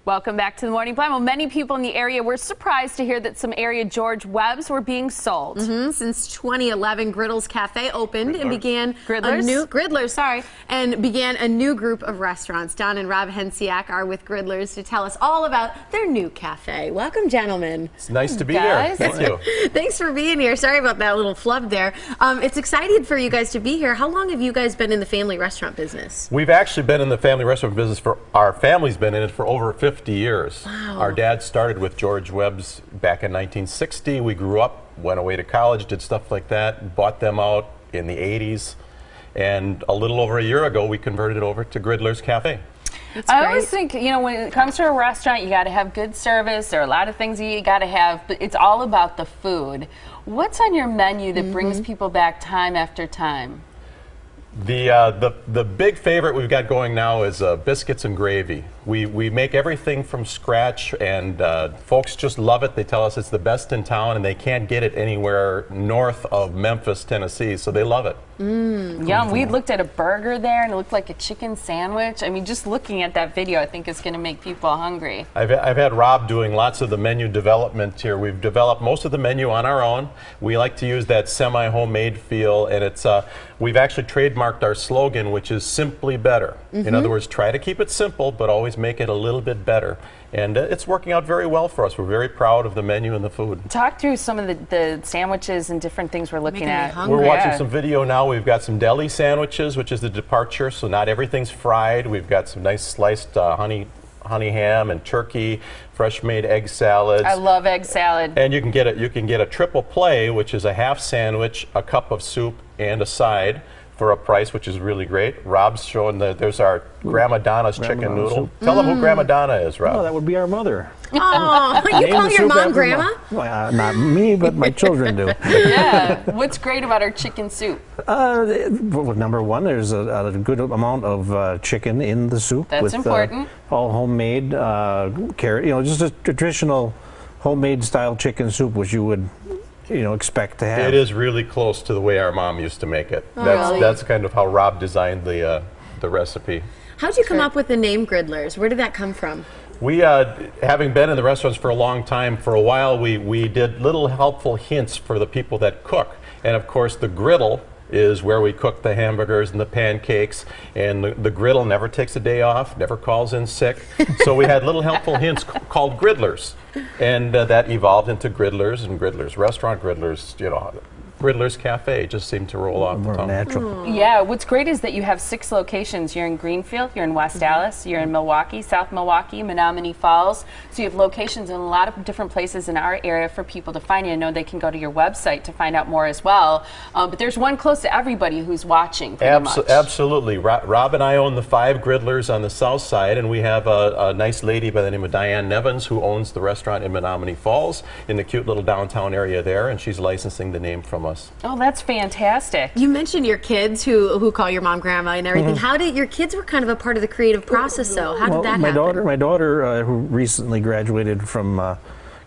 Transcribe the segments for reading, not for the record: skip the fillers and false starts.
Welcome back to the Morning Blind. Well, many people in the area were surprised to hear that some area George Webb's were being sold. Since 2011, Griddles Cafe opened and began Griddlers? a new and began a new group of restaurants. Don and Rob Hensiak are with Griddlers to tell us all about their new cafe. Welcome, gentlemen. It's nice to be here. Thank you. Thanks for being here. Sorry about that little flub there. It's exciting for you guys to be here. How long have you guys been in the family restaurant business? We've actually been in the family restaurant business our family's been in it for over 50 years. Wow. Our dad started with George Webb's back in 1960. We grew up, went away to college, did stuff like that, bought them out in the 80s. And a little over a year ago, we converted it over to Griddlers Cafe. I always think, you know, when it comes to a restaurant, you got to have good service. There are a lot of things you got to have, but it's all about the food. What's on your menu that brings people back time after time? The big favorite we've got going now is biscuits and gravy. We make everything from scratch, and folks just love it. They tell us it's the best in town, and they can't get it anywhere north of Memphis, Tennessee, so they love it. Yum. We looked at a burger there, and it looked like a chicken sandwich. I mean, just looking at that video, I think is going to make people hungry. I've had Rob doing lots of the menu development here. We've developed most of the menu on our own. We like to use that semi-homemade feel, and it's we've actually trademarked our slogan, which is simply better. In other words, try to keep it simple, but always make it a little bit better. And it's working out very well for us. We're very proud of the menu and the food. Talk through some of the sandwiches and different things we're looking at. We're watching some video now. We've got some deli sandwiches, which is the departure, so not everything's fried. We've got some nice sliced honey ham and turkey, fresh made egg salads. I love egg salad. And you can get a triple play, which is a half sandwich, a cup of soup, and a side for a price which is really great. Rob's showing there's our Grandma Donna's chicken noodle. Tell them who Grandma Donna is, Rob. Oh, that would be our mother. Oh, you call your mom Grandma? Well, not me, but my children do. Yeah. What's great about our chicken soup? Number one, there's a good amount of chicken in the soup. That's important. All homemade, carrot, just a traditional homemade style chicken soup, which you would expect to have. It is really close to the way our mom used to make it. Really? That's kind of how Rob designed the recipe. How'd you come up with the name Griddlers? Where did that come from? We, having been in the restaurants for a long time, for a while we did little helpful hints for the people that cook. And of course the griddle is where we cook the hamburgers and the pancakes, and the griddle never takes a day off, never calls in sick. So we had little helpful hints called Griddlers, and that evolved into Griddlers and Griddlers Restaurant, Griddlers, Griddlers Cafe just seemed to roll off the tongue. Natural. Yeah, what's great is that you have 6 locations. You're in Greenfield, you're in West Dallas, you're in Milwaukee, South Milwaukee, Menominee Falls. So you have locations in a lot of different places in our area for people to find you. I know they can go to your website to find out more as well. But there's one close to everybody who's watching, pretty much. Absolutely. Rob and I own the 5 Griddlers on the south side, and we have a nice lady by the name of Diane Nevins who owns the restaurant in Menominee Falls in the cute little downtown area there, and she's licensing the name from us. Oh, that's fantastic. You mentioned your kids who call your mom Grandma and everything. How did your kids were kind of a part of the creative process, though? How did that happen? My daughter, who recently graduated from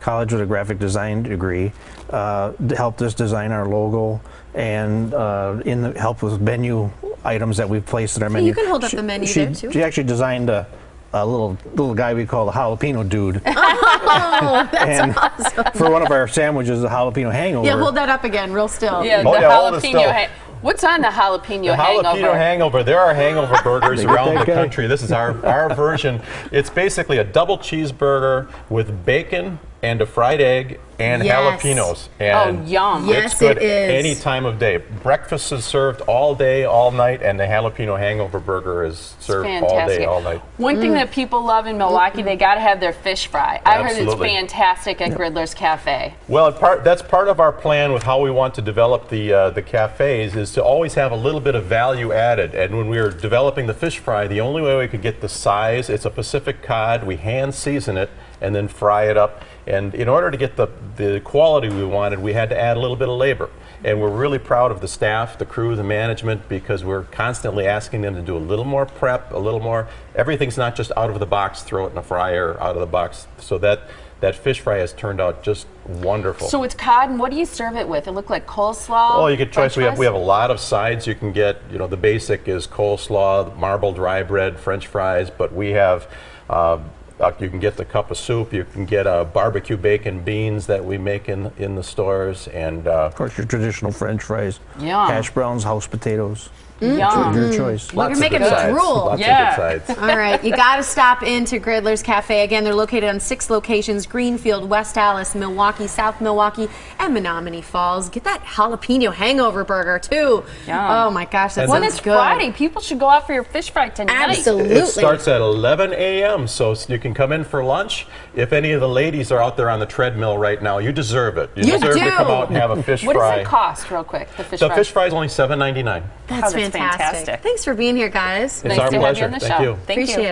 college with a graphic design degree, helped us design our logo and helped with menu items that we've placed in our menu. You can hold up the menu there, too. She actually designed a little guy we call the jalapeno dude. Oh, that's awesome. For one of our sandwiches, the jalapeno hangover. Yeah, hold that up again, real still. Yeah, the jalapeno. What's on the jalapeno hangover? The jalapeno hangover. There are hangover burgers around the country. This is our version. It's basically a double cheeseburger with bacon and a fried egg and jalapenos. And yum. Yes, it's good it is. any time of day. Breakfast is served all day, all night, and the jalapeno hangover burger is served all day, all night. One thing that people love in Milwaukee, they got to have their fish fry. I heard it's fantastic at Griddlers Cafe. Well, that's part of our plan with how we want to develop the cafes is to always have a little bit of value added. And when we were developing the fish fry, the only way we could get the size, it's a Pacific cod, we hand season it and then fry it up. And in order to get the quality we wanted, we had to add a little bit of labor. And we're really proud of the staff, the crew, the management, because we're constantly asking them to do a little more prep, a little more. Everything's not just out of the box, throw it in a fryer, out of the box. So that fish fry has turned out just wonderful. So it's cod, and what do you serve it with? It looked like coleslaw. Oh, you get choice. We have a lot of sides you can get. The basic is coleslaw, marbled rye bread, French fries, but we have You can get the cup of soup. You can get barbecue bacon beans that we make in the stores, and Of course, your traditional French fries, Yum. hash browns, house potatoes. Yum. Your choice. lots You're of making good me sides. drool. Lots Yeah. of good sides. All right, you got to stop into Griddlers Cafe. Again, they're located on 6 locations: Greenfield, West Allis, Milwaukee, South Milwaukee, and Menominee Falls. Get that jalapeno hangover burger, too. Yum. Oh, my gosh, that And When sounds it's good. Friday, people should go out for your fish fry tonight. Absolutely. It starts at 11 a.m., so you can come in for lunch. If any of the ladies are out there on the treadmill right now, you deserve it. You deserve do. to come out and have a fish What fry. does it cost, real quick, the fish The fry? fish fry is only $7.99. That's Oh, that's fantastic. fantastic. Thanks for being here, guys. It's Nice our to have you pleasure. on the Thank show. you. Thank you. Appreciate it.